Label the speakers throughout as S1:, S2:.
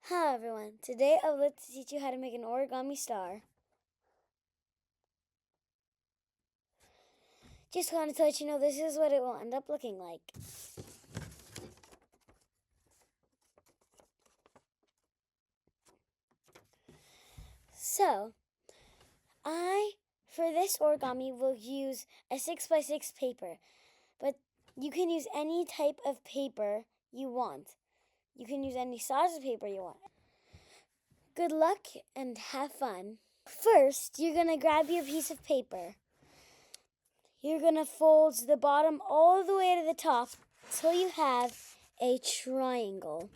S1: Hello everyone, today I would like to teach you how to make an origami star. Just wanted to let you know this is what it will end up looking like. So, for this origami, will use a 6x6 paper, but you can use any type of paper you want. You can use any size of paper you want. Good luck and have fun. First, you're going to grab your piece of paper. You're going to fold the bottom all the way to the top till you have a triangle.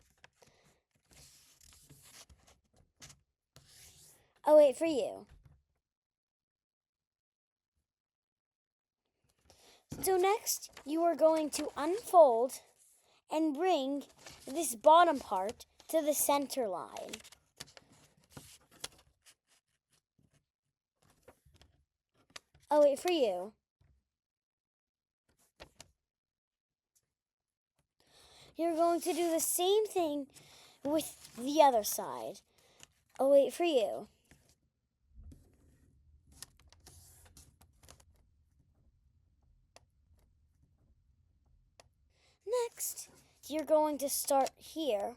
S1: I'll wait for you. So next, you are going to unfold and bring this bottom part to the center line. I'll wait for you. You're going to do the same thing with the other side. I'll wait for you. Next, you're going to start here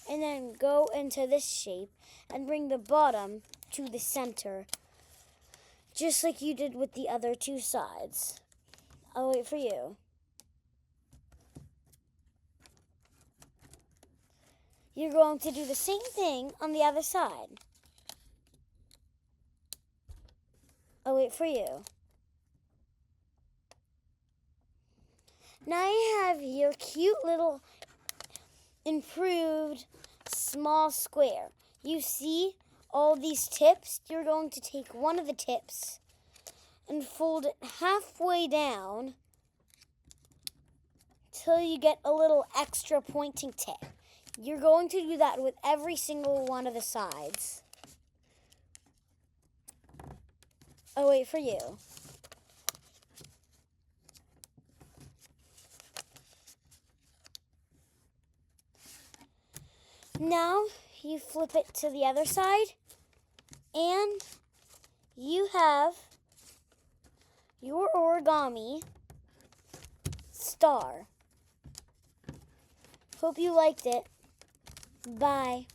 S1: and then go into this shape and bring the bottom to the center, just like you did with the other two sides. I'll wait for you. You're going to do the same thing on the other side. I'll wait for you. Now you have your cute little improved small square. You see all these tips? You're going to take one of the tips and fold it halfway down till you get a little extra pointing tip. You're going to do that with every single one of the sides. I'll wait for you. Now you flip it to the other side and you have your origami star. Hope you liked it. Bye.